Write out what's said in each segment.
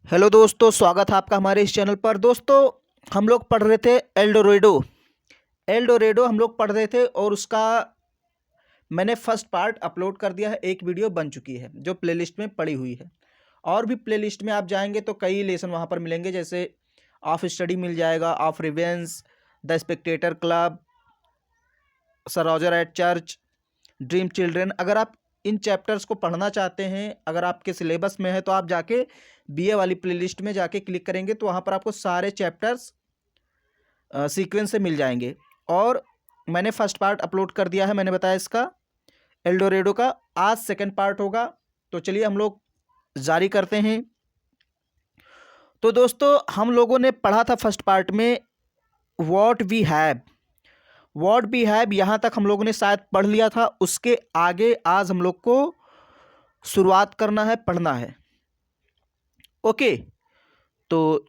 Hello दोस्तों, स्वागत है आपका हमारे इस चैनल पर। दोस्तों, हम लोग पढ़ रहे थे एल्डोरेडो हम लोग पढ़ रहे थे और उसका मैंने फर्स्ट पार्ट अपलोड कर दिया है। एक वीडियो बन चुकी है जो प्लेलिस्ट में पड़ी हुई है। और भी प्लेलिस्ट में आप जाएंगे तो कई लेसन वहाँ पर मिलेंगे, जैसे ऑफ स्टडी मिल जाएगा, of revenge, the spectator club, sir Roger at church, dream children. अगर आप इन चैप्टर्स को पढ़ना चाहते हैं, अगर आपके सिलेबस में है, तो आप जाके बीए वाली प्लेलिस्ट में जाके क्लिक करेंगे तो वहाँ पर आपको सारे चैप्टर्स सीक्वेंस से मिल जाएंगे। और मैंने फर्स्ट पार्ट अपलोड कर दिया है, मैंने बताया इसका एल्डोरेडो का। आज सेकंड पार्ट होगा, तो चलिए हम लोग जारी करते हैं। तो दोस्तों, हम लोगों ने पढ़ा था फर्स्ट पार्ट में व्हाट वी हैव यहाँ तक हम लोगों ने शायद पढ़ लिया था। उसके आगे आज हम लोग को शुरुआत करना है, पढ़ना है। ओके, तो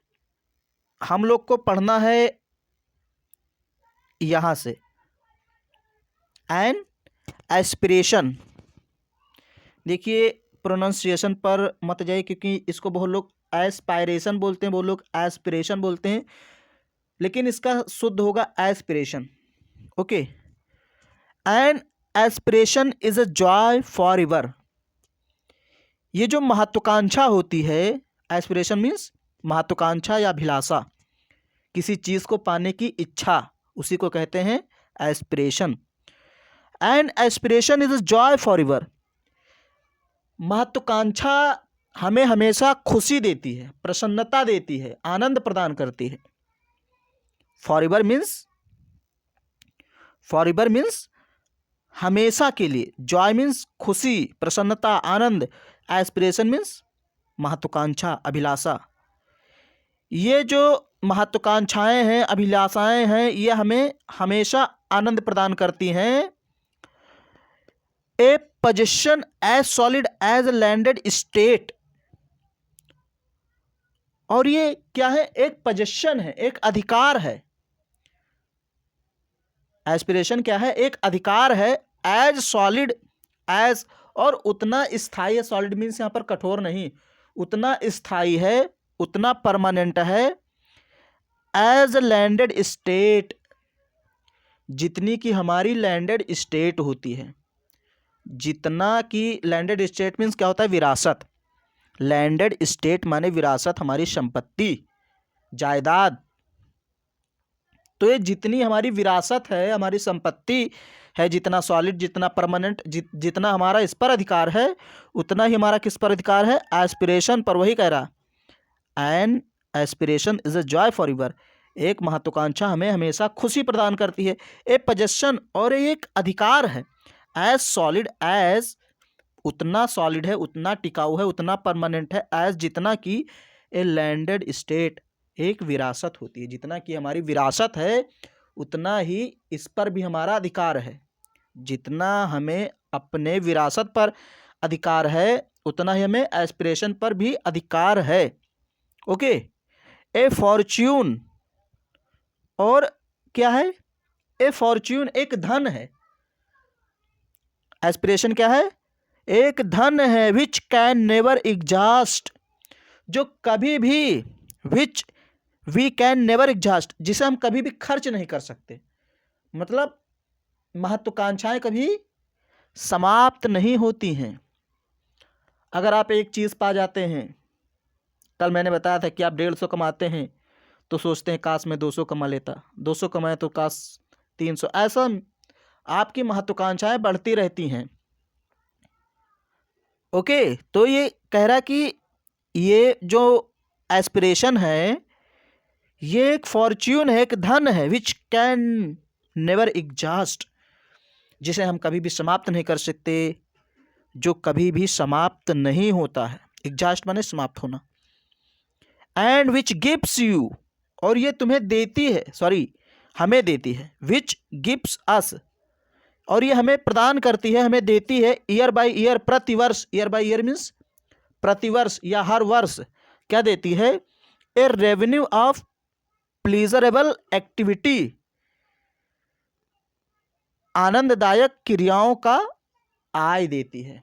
हम लोग को पढ़ना है यहाँ से एन एस्पिरेशन। देखिए, प्रोनाउंसिएशन पर मत जाइए क्योंकि इसको बहुत लोग एस्पायरेशन बोलते हैं, बहुत लोग एस्पिरेशन बोलते हैं, लेकिन इसका शुद्ध होगा aspiration. Okay, N aspiration is a joy for ever. ये जो महत्वाकांक्षा होती है, एस्पिरेशन मीन्स महत्वाकांक्षा या अभिलाषा, किसी चीज़ को पाने की इच्छा, उसी को कहते हैं aspiration. N aspiration is a joy for ever. महत्वाकांक्षा हमें हमेशा खुशी देती है, प्रसन्नता देती है, आनंद प्रदान करती है। फॉर एवर मीन्स हमेशा के लिए, जॉय मीन्स खुशी, प्रसन्नता, आनंद, एस्पिरेशन मीन्स महत्वाकांक्षा, अभिलाषा। ये जो महत्वाकांक्षाएं हैं, अभिलाषाएं हैं, ये हमें हमेशा आनंद प्रदान करती हैं। A position as solid as landed estate. और ये क्या है? एक पोजीशन है, एक अधिकार है। एस्पिरेशन क्या है? एक अधिकार है। एज सॉलिड एज, और उतना स्थायी है। सॉलिड मीन्स यहां पर कठोर नहीं, उतना स्थायी है, उतना परमानेंट है। एज लैंडेड स्टेट, जितनी की हमारी लैंडेड स्टेट होती है, जितना की लैंडेड स्टेट मीन्स क्या होता है? विरासत। लैंडेड स्टेट माने विरासत, हमारी संपत्ति, जायदाद। तो ये जितनी हमारी विरासत है, हमारी संपत्ति है, जितना सॉलिड, जितना परमानेंट, जितना हमारा इस पर अधिकार है, उतना ही हमारा किस पर अधिकार है? एस्पिरेशन पर। वही कह रहा, N aspiration is a joy for ever. एक महत्वाकांक्षा हमें हमेशा खुशी प्रदान करती है। ए पोजेशन, और एक अधिकार है। एज सॉलिड एज, उतना सॉलिड है, उतना टिकाऊ है, उतना परमानेंट है। एज, जितना कि ए लैंडेड स्टेट, एक विरासत होती है। जितना कि हमारी विरासत है, उतना ही इस पर भी हमारा अधिकार है। जितना हमें अपने विरासत पर अधिकार है, उतना ही हमें एस्पिरेशन पर भी अधिकार है। ओके, ए फॉर्च्यून, और क्या है? ए फॉर्च्यून, एक धन है। एस्पिरेशन क्या है? एक धन है। विच कैन नेवर एग्जॉस्ट, जो कभी भी, which we can never exhaust, जिसे हम कभी भी खर्च नहीं कर सकते। मतलब महत्वाकांक्षाएं कभी समाप्त नहीं होती हैं। अगर आप एक चीज़ पा जाते हैं, कल मैंने बताया था कि आप 150 कमाते हैं तो सोचते हैं काश मैं 200 कमा लेता, 200 कमाए तो काश 300। ऐसा आपकी महत्वाकांक्षाएं बढ़ती रहती हैं। ओके, तो ये कह रहा कि ये जो एस्पिरेशन है, ये एक फॉर्च्यून है, एक धन है। विच कैन नेवर एग्जॉस्ट, जिसे हम कभी भी समाप्त नहीं कर सकते, जो कभी भी समाप्त नहीं होता है। एग्जॉस्ट माने समाप्त होना। एंड विच गिव्स यू, और ये तुम्हें देती है, सॉरी हमें देती है। विच गिव्स अस, और ये हमें प्रदान करती है, हमें देती है। ईयर बाय ईयर, प्रतिवर्ष। ईयर बाय ईयर मीन्स प्रतिवर्ष या हर वर्ष। क्या देती है? ए रेवेन्यू ऑफ प्लीजरेबल एक्टिविटी, आनंददायक क्रियाओं का आय देती है।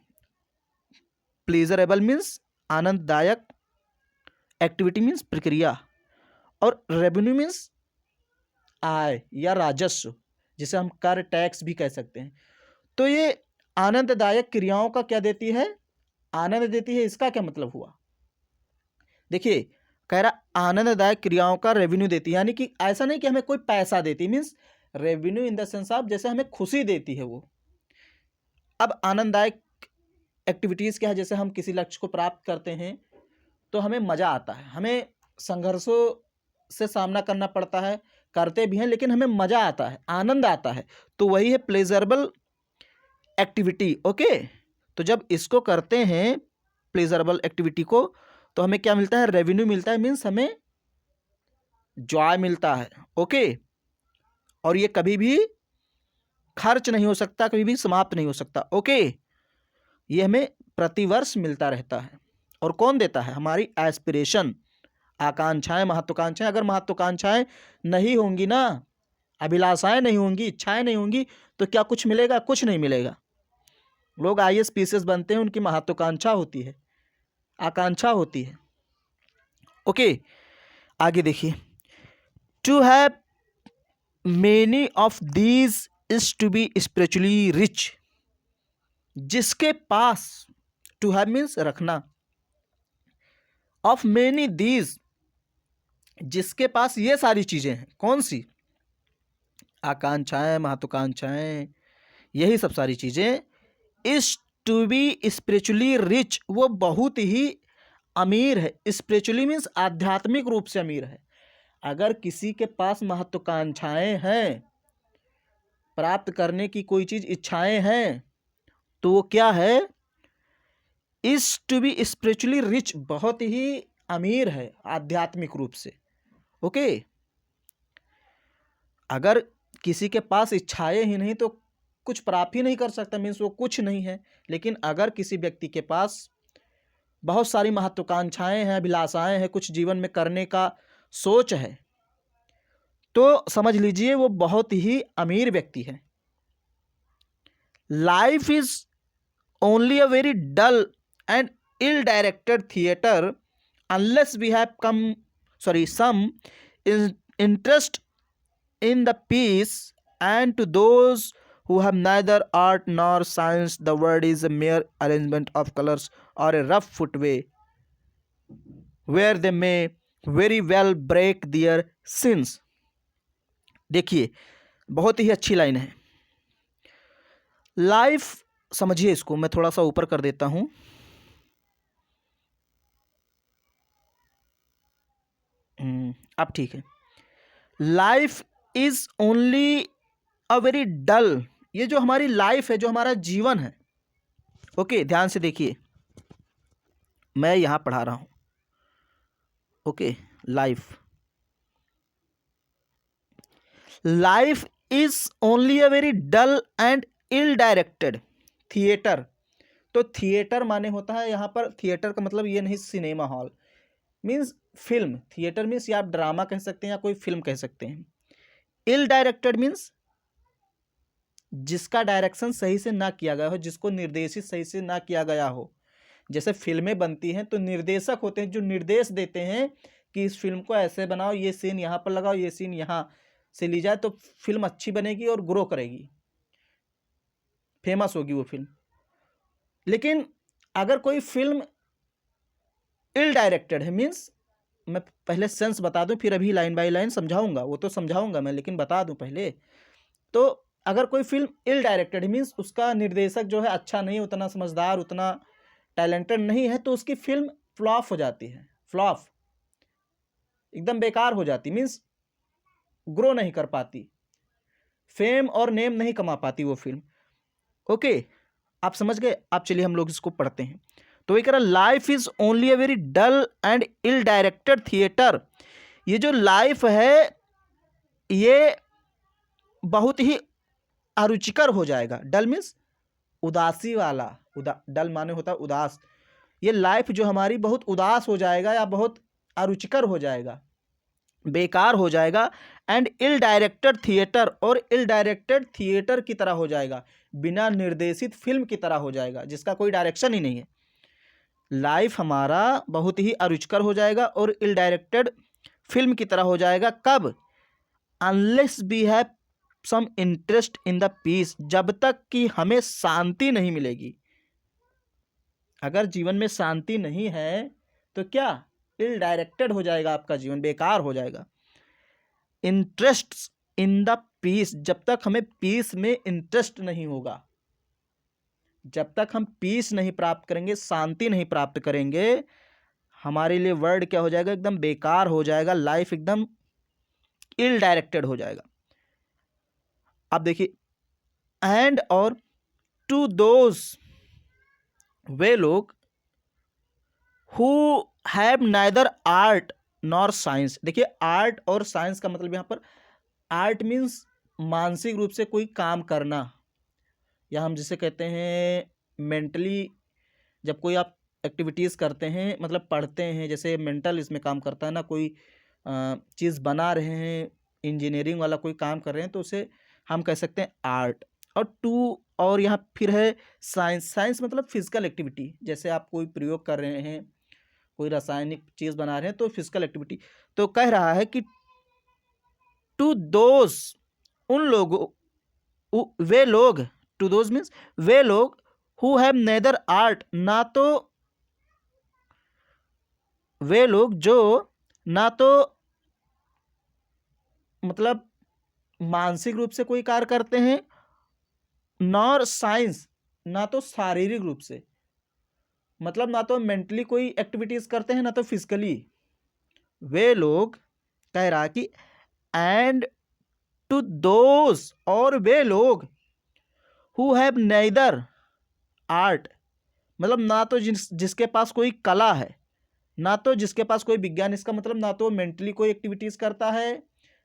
प्लीजरेबल मीन्स आनंददायक, एक्टिविटी मीन्स प्रक्रिया, और रेवेन्यू मीन्स आय या राजस्व, जिसे हम कर, टैक्स भी कह सकते हैं। तो ये आनंददायक क्रियाओं का क्या देती है? आनंद देती है। इसका क्या मतलब हुआ? देखिए, कह रहा आनंददायक क्रियाओं का रेवेन्यू देती है, यानी कि ऐसा नहीं कि हमें कोई पैसा देती, means revenue in the sense of जैसे हमें खुशी देती है वो। अब आनंददायक एक्टिविटीज़ क्या है? जैसे हम किसी लक्ष्य को प्राप्त करते हैं तो हमें मज़ा आता है, हमें संघर्षों से सामना करना पड़ता है, करते भी हैं, लेकिन हमें मज़ा आता है, आनंद आता है, तो वही है प्लेजरेबल एक्टिविटी। ओके, तो जब इसको करते हैं प्लेजरेबल एक्टिविटी को, तो हमें क्या मिलता है? रेवेन्यू मिलता है, मीन्स हमें जॉय मिलता है। ओके, और ये कभी भी खर्च नहीं हो सकता, कभी भी समाप्त नहीं हो सकता। ओके, ये हमें प्रतिवर्ष मिलता रहता है। और कौन देता है? हमारी एस्पिरेशन, आकांक्षाएं, महत्वाकांक्षाएं। अगर महत्वाकांक्षाएं नहीं होंगी ना, अभिलाषाएं नहीं होंगी, इच्छाएं नहीं होंगी, तो क्या कुछ मिलेगा? कुछ नहीं मिलेगा। लोग IAS PCS बनते हैं, उनकी महत्वाकांक्षा होती है, आकांक्षा होती है। ओके, आगे देखिए, to have many of these is to be spiritually rich. जिसके पास, टू हैव मीन्स रखना, ऑफ मेनी दीज, जिसके पास ये सारी चीजें हैं। कौन सी? आकांक्षाएं, महत्वाकांक्षाएं, यही सब सारी चीजें। Is to be spiritually rich, वो बहुत ही अमीर है। स्पिरिचुअली मीन्स आध्यात्मिक रूप से अमीर है। अगर किसी के पास महत्वाकांक्षाएं हैं, प्राप्त करने की कोई चीज इच्छाएं हैं, तो वो क्या है? Is to be spiritually rich, बहुत ही अमीर है आध्यात्मिक रूप से। ओके, अगर किसी के पास इच्छाएं ही नहीं तो कुछ प्राप्त ही नहीं कर सकता, मीन्स वो कुछ नहीं है। लेकिन अगर किसी व्यक्ति के पास बहुत सारी महत्वाकांक्षाएं हैं, अभिलाषाएं हैं, कुछ जीवन में करने का सोच है, तो समझ लीजिए वो बहुत ही अमीर व्यक्ति है। Life is only a very dull and ill directed theatre unless we have some interest in the piece, and to those who have neither art nor science, the word is a mere arrangement of colors or a rough footway where they may very well break their sins. देखिए, बहुत ही अच्छी line है। Life, समझिए इसको, मैं थोड़ा सा ऊपर कर देता हूं। अब ठीक है। Life is only a very dull, ये जो हमारी लाइफ है, जो हमारा जीवन है। ओके, ध्यान से देखिए, मैं यहां पढ़ा रहा हूं। Okay, life is only a very dull and ill directed theatre. तो थिएटर माने होता है यहां पर, थिएटर का मतलब ये नहीं cinema hall, means film. Theatre means या आप ड्रामा कह सकते हैं या कोई फिल्म कह सकते हैं। इल डायरेक्टेड मीन्स जिसका डायरेक्शन सही से ना किया गया हो, जिसको निर्देशित सही से ना किया गया हो। जैसे फिल्में बनती हैं तो निर्देशक होते हैं जो निर्देश देते हैं कि इस फिल्म को ऐसे बनाओ, ये सीन यहाँ पर लगाओ, ये सीन यहाँ से ली जाए तो फिल्म अच्छी बनेगी और ग्रो करेगी, फेमस होगी वो फिल्म। लेकिन अगर कोई फिल्म इल डायरेक्टेड है, मीन्स, मैं पहले सेंस बता दूं, फिर अभी लाइन बाय लाइन समझाऊंगा, वो तो समझाऊंगा मैं, लेकिन बता दूं पहले। तो अगर कोई फिल्म इल डायरेक्टेड मीन्स उसका निर्देशक जो है अच्छा नहीं, उतना समझदार, उतना टैलेंटेड नहीं है, तो उसकी फिल्म फ्लॉप हो जाती है। फ्लॉप, एकदम बेकार हो जाती, मीन्स ग्रो नहीं कर पाती, फेम और नेम नहीं कमा पाती वो फिल्म। ओके, आप समझ गए? आप चलिए हम लोग इसको पढ़ते हैं। तो ये कह रहा, life is only a very dull and ill directed theatre. ये जो लाइफ है ये बहुत ही अरुचिकर हो जाएगा। डल मीन्स उदासी वाला, डल माने होता है उदास। ये लाइफ जो हमारी बहुत उदास हो जाएगा या बहुत अरुचिकर हो जाएगा, बेकार हो जाएगा। एंड इल डायरेक्टेड थिएटर, और इल डायरेक्टेड थिएटर की तरह हो जाएगा, बिना निर्देशित फिल्म की तरह हो जाएगा, जिसका कोई डायरेक्शन ही नहीं है। लाइफ हमारा बहुत ही अरुचिकर हो जाएगा और इल डायरेक्टेड फिल्म की तरह हो जाएगा। कब? Unless we have some interest in the piece, जब तक कि हमें शांति नहीं मिलेगी। अगर जीवन में शांति नहीं है तो क्या? इल डायरेक्टेड हो जाएगा आपका जीवन, बेकार हो जाएगा। इंटरेस्ट इन द पीस, जब तक हमें पीस में इंटरेस्ट नहीं होगा, जब तक हम पीस नहीं प्राप्त करेंगे, शांति नहीं प्राप्त करेंगे, हमारे लिए वर्ड क्या हो जाएगा? एकदम बेकार हो जाएगा, लाइफ एकदम इल डायरेक्टेड हो जाएगा। अब देखिए, एंड और टू दोज वे लोग who have neither art nor science. देखिए, आर्ट और साइंस का मतलब यहाँ पर, आर्ट मीन्स मानसिक रूप से कोई काम करना, या हम जिसे कहते हैं मेंटली, जब कोई आप एक्टिविटीज़ करते हैं, मतलब पढ़ते हैं, जैसे मेंटल इसमें काम करता है ना, कोई चीज़ बना रहे हैं, इंजीनियरिंग वाला कोई काम कर रहे हैं, तो उसे हम कह सकते हैं आर्ट। और टू, और यहाँ फिर है साइंस। साइंस मतलब फिजिकल एक्टिविटी, जैसे आप कोई प्रयोग कर रहे हैं, कोई रासायनिक चीज़ बना रहे हैं, तो फिजिकल एक्टिविटी। तो कह रहा है कि टू दोज, उन लोगों, वे लोग, टू दोज मीन्स वे लोग हु हैव नेदर आर्ट, ना तो वे लोग जो ना तो मतलब मानसिक रूप से कोई कार्य करते हैं, नॉर साइंस, ना तो शारीरिक रूप से, मतलब ना तो मेंटली कोई एक्टिविटीज करते हैं, ना तो फिजिकली। वे लोग कह रहा कि एंड टू दोज, और वे लोग हु हैव नेदर आर्ट, मतलब ना तो जिसके पास कोई कला है, ना तो जिसके पास कोई विज्ञान, इसका मतलब ना तो मेंटली कोई एक्टिविटीज करता है,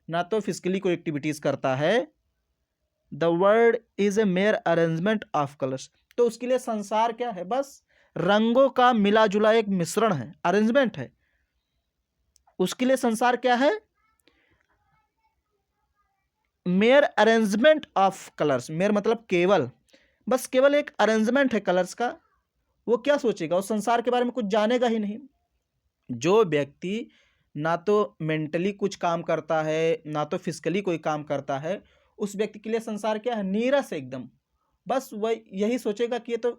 ना तो फिजिकली कोई एक्टिविटीज करता है। The world is a mayor arrangement of colours, तो उसके लिए संसार क्या है? बस रंगों का मिला जुला एक मिश्रण है, अरेंजमेंट है। उसके लिए संसार क्या है? Mayor arrangement of colours. Mayor मतलब केवल, बस केवल एक अरेंजमेंट है कलर्स का। वो क्या सोचेगा? उस संसार के बारे में कुछ जानेगा ही नहीं। जो व्यक्ति ना तो मेंटली कुछ काम करता है, ना तो फिजिकली कोई काम करता है, उस व्यक्ति के लिए संसार क्या है? नीरस है एकदम। बस वह यही सोचेगा कि ये तो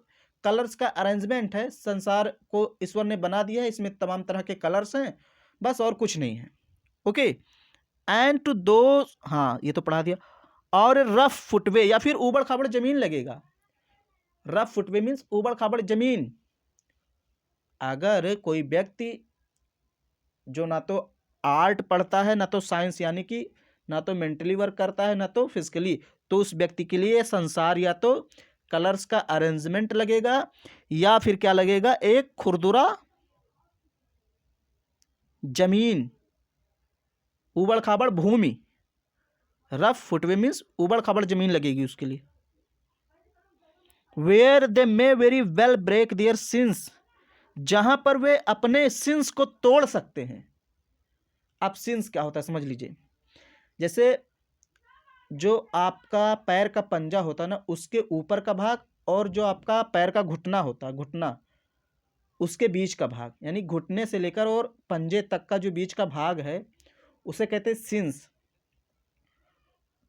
कलर्स का अरेंजमेंट है, संसार को ईश्वर ने बना दिया है, इसमें तमाम तरह के कलर्स हैं, बस और कुछ नहीं है। ओके, एंड टू दो, हाँ ये तो पढ़ा दिया। और रफ फुटवे, या फिर ऊबड़ खाबड़ जमीन लगेगा। रफ फुटवे मीन्स ऊबड़ खाबड़ जमीन। अगर कोई व्यक्ति जो ना तो आर्ट पढ़ता है, ना तो साइंस, यानी कि ना तो मेंटली वर्क करता है, ना तो फिजिकली, तो उस व्यक्ति के लिए संसार या तो कलर्स का अरेंजमेंट लगेगा, या फिर क्या लगेगा? एक खुरदुरा जमीन, ऊबड़ खाबड़ भूमि। रफ फुटवे मीन्स ऊबड़ खाबड़ जमीन लगेगी उसके लिए। Where they may very well break there since, जहां पर वे अपने सिंस को तोड़ सकते हैं। अब सिंस क्या होता है समझ लीजिए। जैसे जो आपका पैर का पंजा होता है ना, उसके ऊपर का भाग, और जो आपका पैर का घुटना होता है, घुटना, उसके बीच का भाग, यानी घुटने से लेकर और पंजे तक का जो बीच का भाग है, उसे कहते हैं सिंस।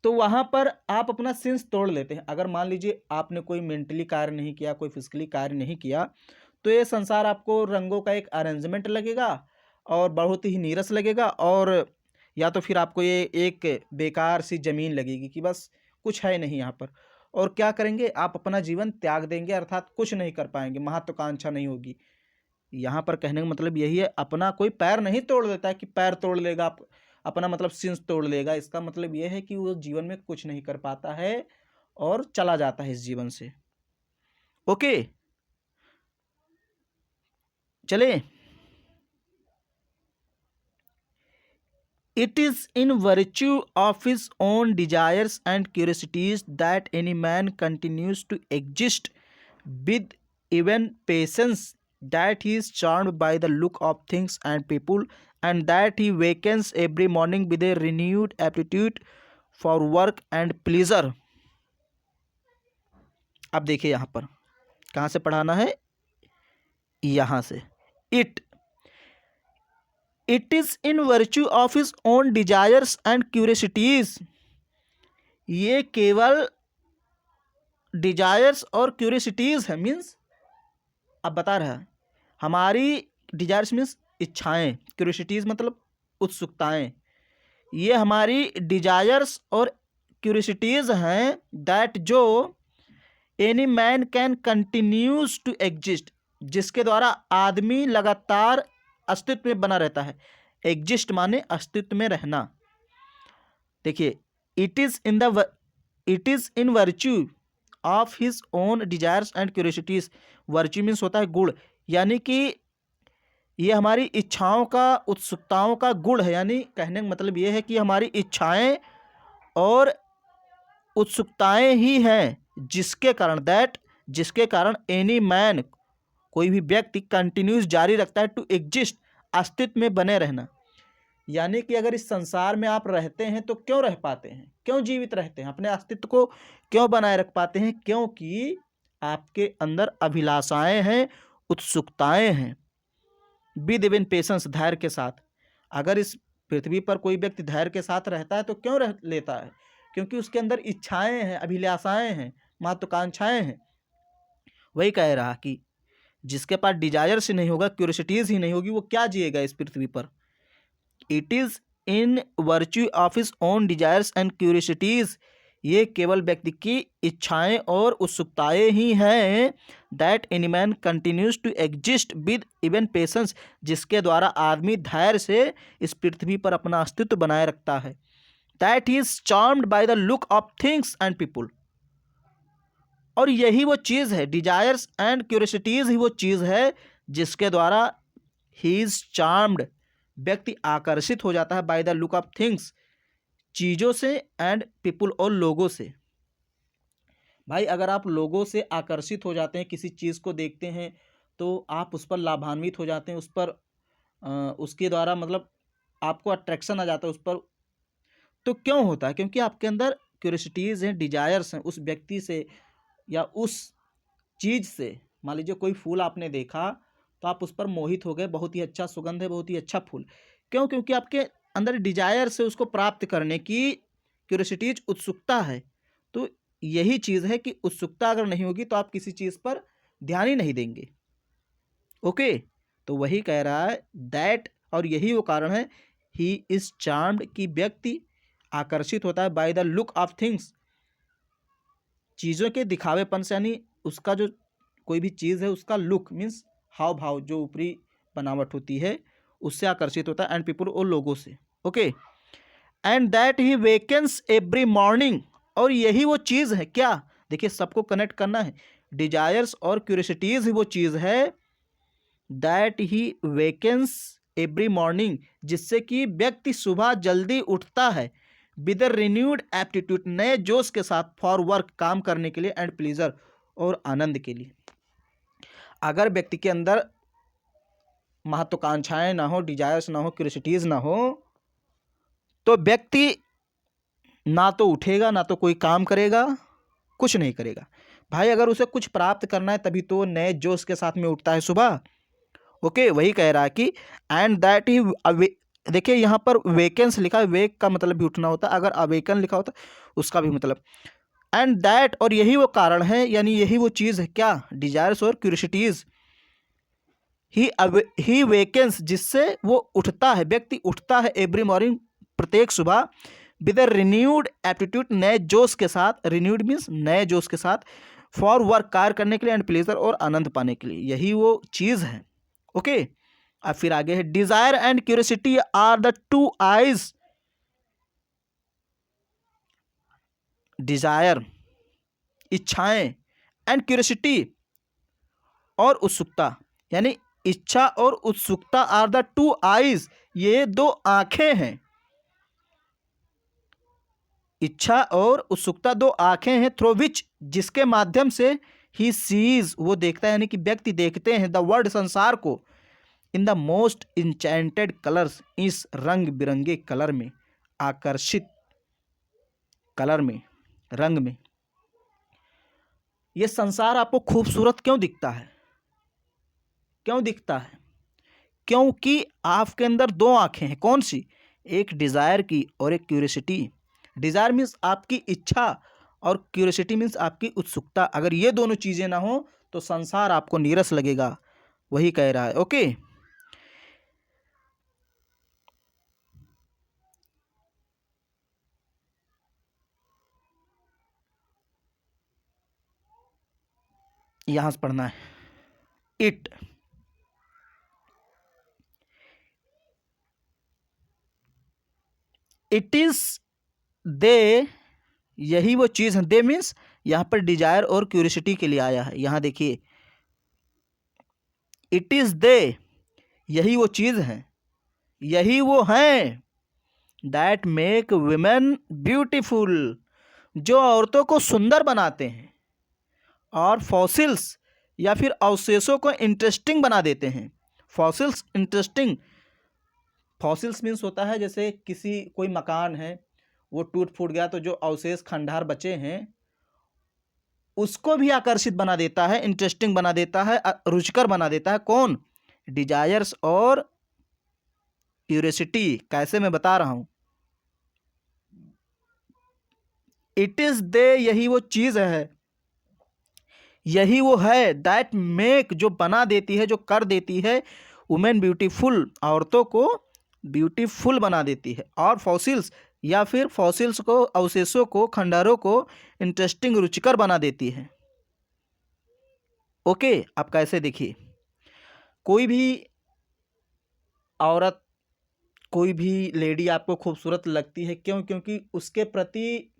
तो वहाँ पर आप अपना सिंस तोड़ लेते हैं। अगर मान लीजिए आपने कोई मेंटली कार्य नहीं किया, कोई फिजिकली कार्य नहीं किया, तो ये संसार आपको रंगों का एक अरेंजमेंट लगेगा और बहुत ही नीरस लगेगा, और या तो फिर आपको ये एक बेकार सी ज़मीन लगेगी कि बस कुछ है नहीं यहाँ पर। और क्या करेंगे? आप अपना जीवन त्याग देंगे, अर्थात कुछ नहीं कर पाएंगे, महत्वाकांक्षा नहीं होगी। यहाँ पर कहने का मतलब यही है, अपना कोई पैर नहीं तोड़ देता है कि पैर तोड़ लेगा आप, अपना मतलब सिंस तोड़ लेगा। इसका मतलब यह है कि वो जीवन में कुछ नहीं कर पाता है और चला जाता है इस जीवन से। ओके, चले। It is in virtue of his own desires and curiosities that any man continues to exist with even patience, that he is charmed by the look of things and people, and that he wakens every morning with a renewed aptitude for work and pleasure. अब देखिए यहाँ पर कहाँ से पढ़ाना है? यहाँ से it is in virtue of his own desires and curiosities. ये केवल डिजायर्स और क्यूरियसिटीज है, मीन्स अब बता रहा है हमारी डिजायर्स मीन्स इच्छाएं, क्यूरियसिटीज मतलब उत्सुकताएं। ये हमारी डिजायर्स और क्यूरियसिटीज हैं दैट जो any man can continues to exist, जिसके द्वारा आदमी लगातार अस्तित्व में बना रहता है। एग्जिस्ट माने अस्तित्व में रहना। देखिए it is in virtue of his own desires and curiosities. Virtue means होता है गुण, यानी कि ये हमारी इच्छाओं का, उत्सुकताओं का गुण है। यानी कहने का मतलब ये है कि हमारी इच्छाएं और उत्सुकताएं ही हैं जिसके कारण एनी मैन, कोई भी व्यक्ति कंटिन्यूस जारी रखता है टू एग्जिस्ट, अस्तित्व में बने रहना। यानी कि अगर इस संसार में आप रहते हैं तो क्यों रह पाते हैं, क्यों जीवित रहते हैं, अपने अस्तित्व को क्यों बनाए रख पाते हैं? क्योंकि आपके अंदर अभिलाषाएं हैं, उत्सुकताएं हैं। विद इवन पेशेंस, धैर्य के साथ। अगर इस पृथ्वी पर कोई व्यक्ति धैर्य के साथ रहता है तो क्यों रह लेता है? क्योंकि उसके अंदर इच्छाएं हैं, अभिलाषाएं हैं, महत्वाकांक्षाएं हैं। वही कह रहा कि जिसके पास डिजायर्स ही नहीं होगा, क्यूरियोसिटीज ही नहीं होगी, वो क्या जिएगा इस पृथ्वी पर? It is in virtue of his own desires and curiosities, ये केवल व्यक्ति की इच्छाएं और उत्सुकताएं ही हैं that any man continues to exist with even patience, जिसके द्वारा आदमी धैर्य से इस पृथ्वी पर अपना अस्तित्व बनाए रखता है। That he is charmed by the look of things and people, और यही वो चीज़ है, डिजायर्स एंड क्यूरियोसिटीज ही वो चीज़ है जिसके द्वारा ही इज चार्म्ड, व्यक्ति आकर्षित हो जाता है by the look of things, चीज़ों से, एंड पीपुल और लोगों से। भाई अगर आप लोगों से आकर्षित हो जाते हैं, किसी चीज़ को देखते हैं तो आप उस पर लाभान्वित हो जाते हैं, उस पर उसके द्वारा मतलब आपको अट्रैक्शन आ जाता है उस पर। तो क्यों होता है? क्योंकि आपके अंदर क्यूरियोसिटीज़ हैं, डिजायर्स हैं उस व्यक्ति से या उस चीज़ से। मान लीजिए कोई फूल आपने देखा तो आप उस पर मोहित हो गए, बहुत ही अच्छा सुगंध है, बहुत ही अच्छा फूल। क्यों? क्योंकि आपके अंदर डिजायर से उसको प्राप्त करने की क्यूरियोसिटीज, उत्सुकता है। तो यही चीज़ है कि उत्सुकता अगर नहीं होगी तो आप किसी चीज़ पर ध्यान ही नहीं देंगे। ओके, तो वही कह रहा है दैट, और यही वो कारण है ही इज चार्म्ड, कि व्यक्ति आकर्षित होता है by the look of things, चीज़ों के दिखावेपन से, यानी उसका जो कोई भी चीज़ है उसका लुक मीन्स हाव भाव, जो ऊपरी बनावट होती है उससे आकर्षित होता है, एंड पीपुल और लोगों से। Okay, and that he wakens every morning, और यही वो चीज़ है क्या? देखिए सबको कनेक्ट करना है, डिजायर्स और क्यूरियोसिटीज ही वो चीज़ है that he wakens every morning, जिससे कि व्यक्ति सुबह जल्दी उठता है विद रिन्यूड एप्टीट्यूड, नए जोश के साथ, फॉर वर्क, काम करने के लिए, एंड प्लीजर, और आनंद के लिए। अगर व्यक्ति के अंदर महत्वाकांक्षाएं ना हो, डिजायर्स ना हो, क्यूरियोसिटीज ना हो, तो व्यक्ति ना तो उठेगा, ना तो कोई काम करेगा, कुछ नहीं करेगा। भाई अगर उसे कुछ प्राप्त करना है तभी तो नए जोश के साथ में उठता है सुबह। ओके, वही कह रहा है कि एंड दैट ही, देखिए यहाँ पर वेकेंस लिखा है, वेक का मतलब भी उठना होता है, अगर अवेकन लिखा होता उसका भी मतलब, एंड दैट, और यही वो कारण है, यानी यही वो चीज़ है क्या? डिजायर्स और क्यूरियोसिटीज। ही वेकेंस, जिससे वो उठता है, व्यक्ति उठता है एवरी मॉर्निंग, प्रत्येक सुबह, विद रिन्यूड एप्टीट्यूड, नए जोश के साथ, रिन्यूड मीन्स नए जोश के साथ, फॉर वर्क, कार्य करने के लिए, एंड प्लेजर, और आनंद पाने के लिए। यही वो चीज़ है। ओके, अब फिर आगे है desire and curiosity are the two eyes, desire इच्छाएं, एंड क्यूरियोसिटी और उत्सुकता, यानी इच्छा और उत्सुकता आर द टू आइज, ये दो आंखें हैं। इच्छा और उत्सुकता दो आंखें हैं, थ्रू विच, जिसके माध्यम से ही सीज, वो देखता है, यानी कि व्यक्ति देखते हैं, द वर्ल्ड, संसार को, in the most enchanted colours, इस रंग बिरंगे कलर में, आकर्षित कलर में, रंग में। ये संसार आपको खूबसूरत क्यों दिखता है? क्यों दिखता है? क्योंकि आपके अंदर दो आंखें हैं। कौन सी? एक डिज़ायर की और एक क्यूरियोसिटी। डिज़ायर मीन्स आपकी इच्छा और क्यूरियोसिटी मीन्स आपकी उत्सुकता। अगर ये दोनों चीज़ें ना हो तो संसार आपको नीरस लगेगा, वही कह रहा है। ओके, यहां से पढ़ना है। इट इट इज दे, यही वो चीज़ है। दे मीन्स यहाँ पर डिजायर और क्यूरियोसिटी के लिए आया है। यहाँ देखिए, इट इज दे, यही वो चीज़ है, यही वो हैं, दैट मेक वुमेन ब्यूटीफुल, जो औरतों को सुंदर बनाते हैं, और फॉसिल्स या फिर अवशेषों को इंटरेस्टिंग बना देते हैं। फॉसिल्स इंटरेस्टिंग, फॉसिल्स मीन्स होता है जैसे किसी कोई मकान है, वो टूट फूट गया तो जो अवशेष खंडहर बचे हैं उसको भी आकर्षित बना देता है, इंटरेस्टिंग बना देता है, रुचिकर बना देता है। कौन? डिजायर्स और क्यूरियोसिटी। कैसे? मैं बता रहा हूं। इट इज दे, यही वो चीज है, यही वो है, दैट मेक, जो बना देती है, जो कर देती है, वुमेन ब्यूटीफुल, औरतों को ब्यूटीफुल बना देती है, और फॉसिल्स या फिर फॉसिल्स को, अवशेषों को, खंडहरों को इंटरेस्टिंग, रुचिकर बना देती है। ओके, अब कैसे? देखिए, कोई भी औरत, कोई भी लेडी आपको खूबसूरत लगती है। क्यों? क्योंकि उसके प्रति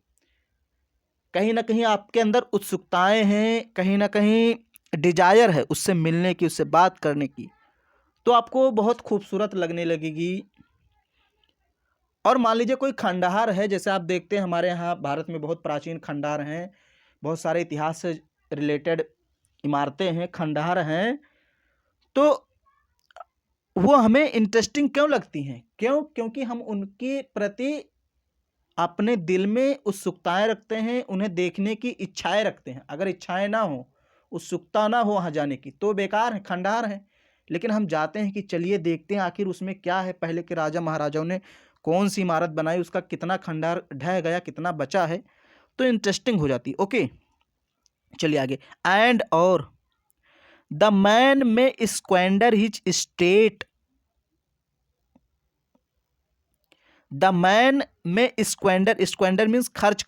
कहीं ना कहीं आपके अंदर उत्सुकताएं हैं, कहीं ना कहीं डिजायर है उससे मिलने की, उससे बात करने की, तो आपको बहुत खूबसूरत लगने लगेगी। और मान लीजिए कोई खंडहर है, जैसे आप देखते हैं हमारे यहाँ भारत में बहुत प्राचीन खंडहर हैं, बहुत सारे इतिहास से रिलेटेड इमारतें हैं, खंडहर हैं, तो वो हमें इंटरेस्टिंग क्यों लगती हैं? क्यों? क्योंकि हम उनके प्रति अपने दिल में उत्सुकताएं रखते हैं, उन्हें देखने की इच्छाएं रखते हैं। अगर इच्छाएं ना हो, उत्सुकता ना हो वहाँ जाने की, तो बेकार है, खंडहर है। लेकिन हम जाते हैं कि चलिए देखते हैं आखिर उसमें क्या है, पहले के राजा महाराजाओं ने कौन सी इमारत बनाई, उसका कितना खंडहर ढह गया, कितना बचा है, तो इंटरेस्टिंग हो जाती है। ओके, चलिए आगे। एंड और the man may squander his estate, the man may squander, squander means खर्च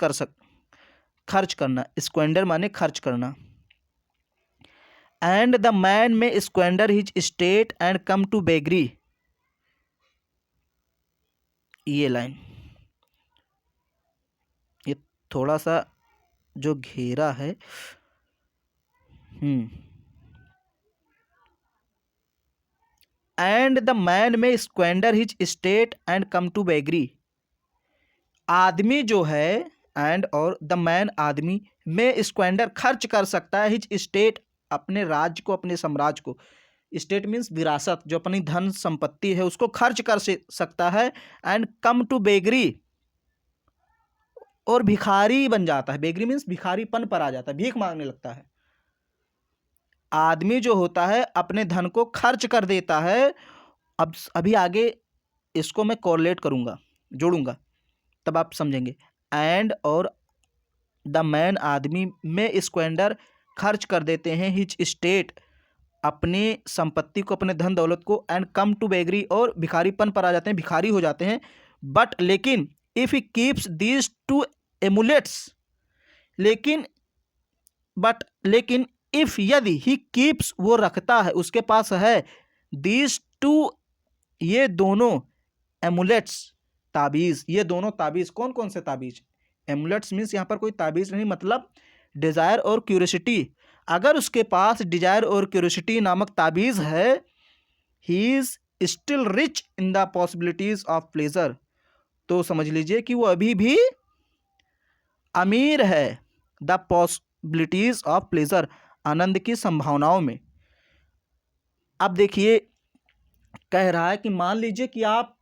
करना, स्क्वेंडर माने खर्च करना। And the man may squander his estate and come to beggary, ये लाइन, ये थोड़ा सा जो घेरा है, and the man may squander his estate and come to beggary, आदमी जो है, एंड और द मैन, आदमी में स्क्वेंडर खर्च कर सकता है, हिज स्टेट, अपने राज्य को, अपने साम्राज्य को, स्टेट मीन्स विरासत, जो अपनी धन संपत्ति है उसको खर्च कर सकता है, एंड कम टू बेगरी, और भिखारी बन जाता है। बेगरी मीन्स भिखारीपन पर आ जाता है, भीख मांगने लगता है। आदमी जो होता है अपने धन को खर्च कर देता है। अब अभी आगे इसको मैं कोरिलेट करूंगा, जोड़ूंगा, तब आप समझेंगे। एंड और द मैन, आदमी में स्क्वेंडर खर्च कर देते हैं, हिज स्टेट, अपनी संपत्ति को, अपने धन दौलत को, एंड कम टू बेगरी, और भिखारीपन पर आ जाते हैं, भिखारी हो जाते हैं। बट लेकिन if he keeps these two emulates, लेकिन लेकिन इफ, यदि, ही कीप्स, वो रखता है, उसके पास है, दीज टू, ये दोनों, एमुलेट्स, ताबीज, ये दोनों ताबीज। कौन कौन से ताबीज? एमुलेट्स मीन्स यहाँ पर कोई ताबीज नहीं, मतलब डिजायर और क्यूरियोसिटी। अगर उसके पास डिजायर और क्यूरियोसिटी नामक ताबीज है, he is still rich in the possibilities of pleasure, तो समझ लीजिए कि वो अभी भी अमीर है, द पॉसिबिलिटीज ऑफ प्लेजर, आनंद की संभावनाओं में। अब देखिए, कह रहा है कि मान लीजिए कि आप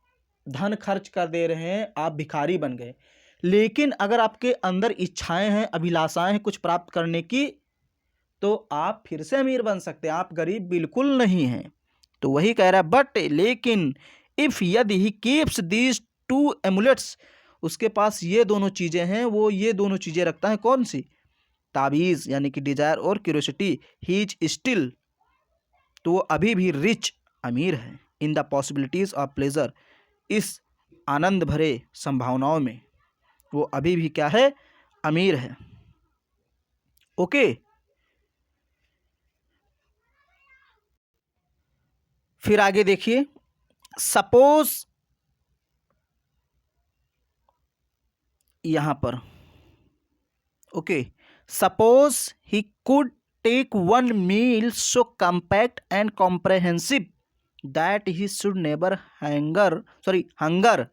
धन खर्च कर दे रहे हैं, आप भिखारी बन गए, लेकिन अगर आपके अंदर इच्छाएं हैं, अभिलाषाएं हैं कुछ प्राप्त करने की, तो आप फिर से अमीर बन सकते हैं, आप गरीब बिल्कुल नहीं हैं। तो वही कह रहा है, बट लेकिन इफ यदि ही कीप्स दीज टू एमुलेट्स, उसके पास ये दोनों चीजें हैं, वो ये दोनों चीजें रखता है, कौन सी? ताबीज यानी कि डिजायर और क्यूरियोसिटी, ही इज स्टिल, तो वो अभी भी रिच, अमीर है, in the possibilities of pleasure, इस आनंद भरे संभावनाओं में वो अभी भी क्या है? अमीर है। ओके, फिर आगे देखिए, सपोज यहां पर, okay, suppose he could take one meal so compact and comprehensive that he should never hunger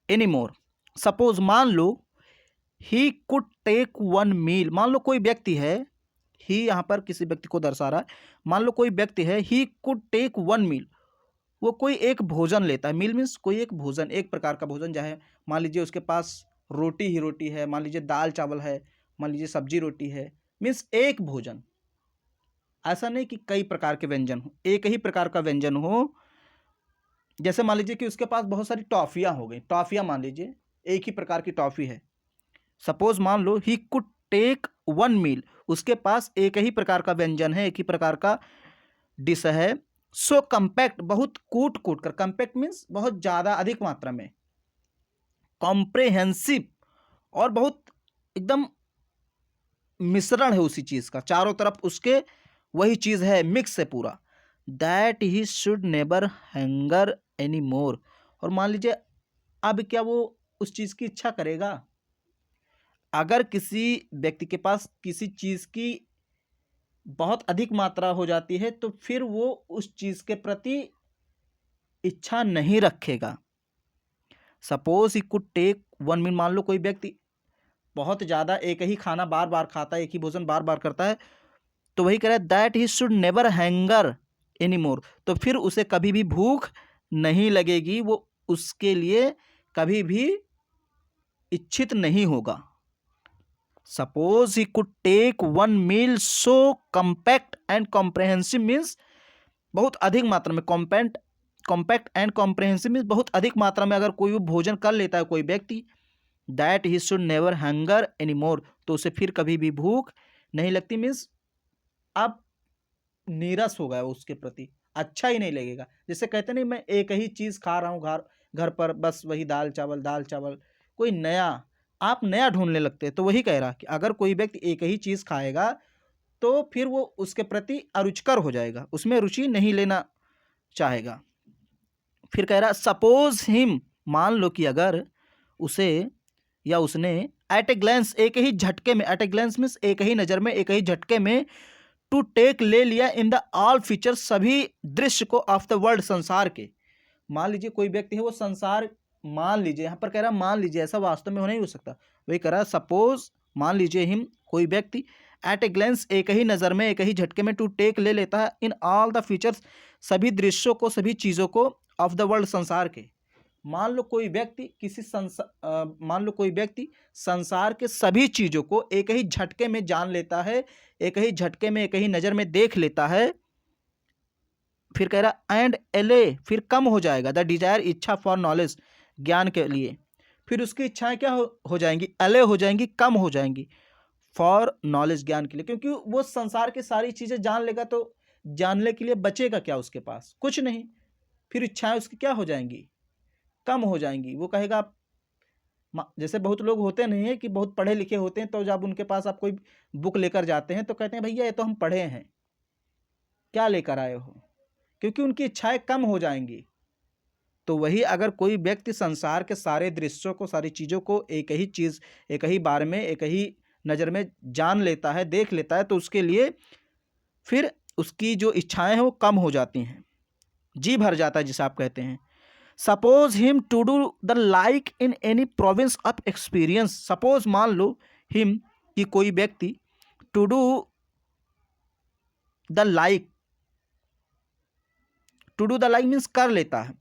any more. Suppose मान लो, he could take one meal, मान लो कोई व्यक्ति है, ही यहाँ पर किसी व्यक्ति को दर्शा रहा है, मान लो कोई व्यक्ति है, he could take one meal, वो कोई एक भोजन लेता है, मील मीन्स कोई एक भोजन, एक प्रकार का भोजन, चाहे मान लीजिए उसके पास रोटी ही रोटी है, मान लीजिए दाल चावल है, मान लीजिए सब्जी रोटी है, मीन्स एक भोजन, ऐसा नहीं कि कई प्रकार के व्यंजन हो, एक ही प्रकार का व्यंजन हो। जैसे मान लीजिए कि उसके पास बहुत सारी टॉफियाँ हो गई, टॉफियाँ मान लीजिए एक ही प्रकार की टॉफी है। सपोज मान लो he could take one meal, उसके पास एक ही प्रकार का व्यंजन है, एक ही प्रकार का डिश है। सो कम्पैक्ट, बहुत कूट कूट कर, कम्पैक्ट मीन्स बहुत ज़्यादा अधिक मात्रा में, कॉम्प्रेहेंसिव और बहुत एकदम मिश्रण है उसी चीज़ का, चारों तरफ उसके वही चीज़ है, मिक्स है पूरा। That he should never hanger any more, और मान लीजिए अब क्या वो उस चीज़ की इच्छा करेगा? अगर किसी व्यक्ति के पास किसी चीज़ की बहुत अधिक मात्रा हो जाती है तो फिर वो उस चीज़ के प्रति इच्छा नहीं रखेगा। Suppose he could take one meal, मान लो कोई व्यक्ति बहुत ज़्यादा एक ही खाना बार बार खाता है, एक ही भोजन बार बार करता है, तो वही कह रहा है that he should never hanger any more, तो फिर उसे कभी भी भूख नहीं लगेगी, वो उसके लिए कभी भी इच्छित नहीं होगा। Suppose he could take one meal so compact and comprehensive means बहुत अधिक मात्रा में, कॉम्पैक्ट एंड कॉम्प्रहेंसिव मीन्स बहुत अधिक मात्रा में अगर कोई वो भोजन कर लेता है कोई व्यक्ति, that he should never hunger any मोर, तो उसे फिर कभी भी भूख नहीं लगती, मीन्स अब नीरस हो गया उसके प्रति, अच्छा ही नहीं लगेगा। जैसे कहते नहीं, मैं एक ही चीज़ खा रहा हूँ घर घर पर, बस वही दाल चावल, कोई नया आप नया ढूंढने लगते हैं। तो वही कह रहा कि अगर कोई व्यक्ति एक ही चीज़ खाएगा तो फिर वो उसके प्रति अरुचिकर हो जाएगा, उसमें रुचि नहीं लेना चाहेगा। फिर कह रहा सपोज हिम, मान लो कि अगर उसे या उसने एट ए ग्लैंस, एक ही झटके में, एट ए ग्लैंस मीन्स एक ही नज़र में, एक ही झटके में, टू टेक ले लिया इन द ऑल फीचर, सभी दृश्य को ऑफ द वर्ल्ड, संसार के। मान लीजिए कोई व्यक्ति है, वो संसार, मान लीजिए यहाँ पर कह रहा मान लीजिए, ऐसा वास्तव में नहीं हो सकता, वही कह रहा सपोज मान लीजिए हिम, कोई व्यक्ति एट ए ग्लैंस, एक ही नज़र में, एक ही झटके में, टू टेक ले लेता है इन ऑल द फीचर्स, सभी दृश्यों को, सभी चीज़ों को, ऑफ द वर्ल्ड, संसार के। मान लो कोई व्यक्ति मान लो कोई व्यक्ति संसार के सभी चीज़ों को एक ही झटके में जान लेता है, एक ही झटके में, एक ही नज़र में देख लेता है। फिर कह रहा एंड एले, फिर कम हो जाएगा, द डिजायर, इच्छा, फॉर नॉलेज, ज्ञान के लिए, फिर उसकी इच्छाएं क्या हो जाएंगी? एले हो जाएंगी, कम हो जाएंगी, फॉर नॉलेज, ज्ञान के लिए, क्योंकि वो संसार की सारी चीज़ें जान लेगा तो जानने के लिए बचेगा क्या उसके पास? कुछ नहीं। फिर इच्छाएं उसकी क्या हो जाएंगी? कम हो जाएंगी। वो कहेगा जैसे बहुत लोग होते नहीं है कि बहुत पढ़े लिखे होते हैं, तो जब उनके पास आप कोई बुक लेकर जाते हैं तो कहते हैं भैया ये तो हम पढ़े हैं, क्या लेकर आए हो? क्योंकि उनकी इच्छाएं कम हो जाएंगी। तो वही अगर कोई व्यक्ति संसार के सारे दृश्यों को, सारी चीज़ों को एक ही चीज़, एक ही बार में, एक ही नज़र में जान लेता है, देख लेता है, तो उसके लिए फिर उसकी जो इच्छाएं हैं वो कम हो जाती हैं, जी भर जाता है जिसे आप कहते हैं। Suppose him to do the like in any province of experience, suppose मान लो हिम कि कोई व्यक्ति to do the like, to do the like means कर लेता है,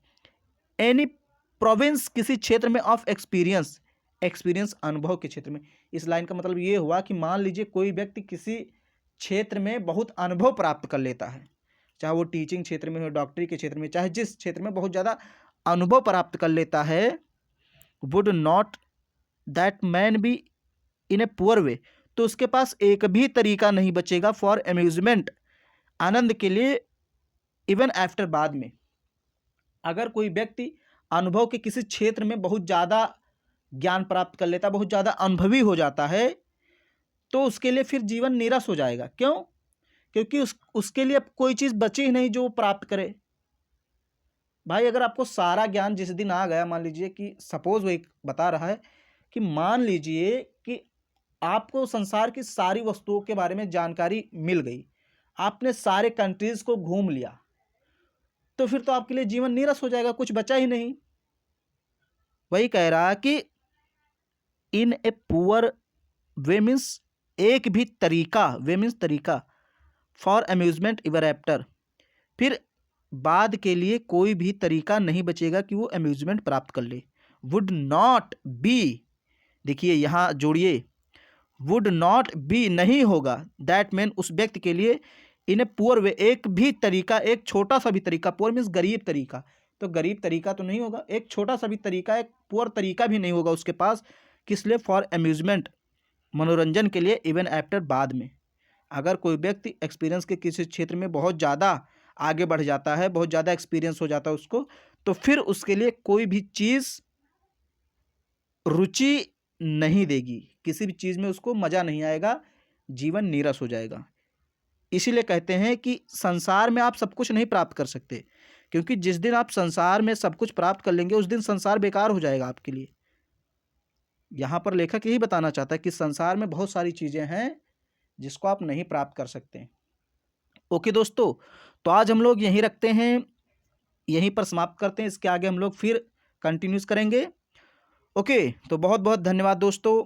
एनी प्रोविंस, किसी क्षेत्र में, ऑफ एक्सपीरियंस, एक्सपीरियंस अनुभव के क्षेत्र में। इस लाइन का मतलब ये हुआ कि मान लीजिए कोई व्यक्ति किसी क्षेत्र में बहुत अनुभव प्राप्त कर लेता है, चाहे वो टीचिंग क्षेत्र में हो, डॉक्टरी के क्षेत्र में, चाहे जिस क्षेत्र में बहुत ज़्यादा अनुभव प्राप्त कर लेता है, would not that man be in a poor way, तो उसके पास एक भी तरीका नहीं बचेगा फॉर अम्यूजमेंट, आनंद के लिए, इवन आफ्टर, बाद में। अगर कोई व्यक्ति अनुभव के किसी क्षेत्र में बहुत ज़्यादा ज्ञान प्राप्त कर लेता, बहुत ज़्यादा अनुभवी हो जाता है, तो उसके लिए फिर जीवन नीरस हो जाएगा। क्यों? क्योंकि उसके लिए अब कोई चीज़ बची ही नहीं जो वो प्राप्त करे। भाई अगर आपको सारा ज्ञान जिस दिन आ गया, मान लीजिए कि सपोज वो एक बता रहा है कि मान लीजिए कि आपको संसार की सारी वस्तुओं के बारे में जानकारी मिल गई, आपने सारे कंट्रीज़ को घूम लिया, तो फिर तो आपके लिए जीवन नीरस हो जाएगा, कुछ बचा ही नहीं। वही कह रहा कि इन ए पुअर वे मीन्स एक भी तरीका, वे मीन्स तरीका, फॉर अम्यूजमेंट इवर आफ्टर, फिर बाद के लिए कोई भी तरीका नहीं बचेगा कि वो अम्यूजमेंट प्राप्त कर ले। वुड नॉट बी, देखिए यहाँ जोड़िए, वुड नॉट बी नहीं होगा, दैट मैन उस व्यक्ति के लिए, इन ए पुअर वे एक भी तरीका, एक छोटा सा भी तरीका, पुअर मीन्स गरीब तरीका, तो गरीब तरीका तो नहीं होगा, एक छोटा सा भी तरीका, एक पुअर तरीका भी नहीं होगा उसके पास, किस लिए? फॉर अम्यूजमेंट, मनोरंजन के लिए, इवन आफ्टर, बाद में। अगर कोई व्यक्ति एक्सपीरियंस के किसी क्षेत्र में बहुत ज़्यादा आगे बढ़ जाता है, बहुत ज़्यादा एक्सपीरियंस हो जाता है उसको, तो फिर उसके लिए कोई भी चीज़ रुचि नहीं देगी, किसी भी चीज़ में उसको मज़ा नहीं आएगा, जीवन नीरस हो जाएगा। इसीलिए कहते हैं कि संसार में आप सब कुछ नहीं प्राप्त कर सकते, क्योंकि जिस दिन आप संसार में सब कुछ प्राप्त कर लेंगे उस दिन संसार बेकार हो जाएगा आपके लिए। यहाँ पर लेखक यही बताना चाहता है कि संसार में बहुत सारी चीज़ें हैं जिसको आप नहीं प्राप्त कर सकते। ओके दोस्तों, तो आज हम लोग यहीं रखते हैं, यहीं पर समाप्त करते हैं, इसके आगे हम लोग फिर कंटिन्यूस करेंगे। ओके, तो बहुत बहुत धन्यवाद दोस्तों।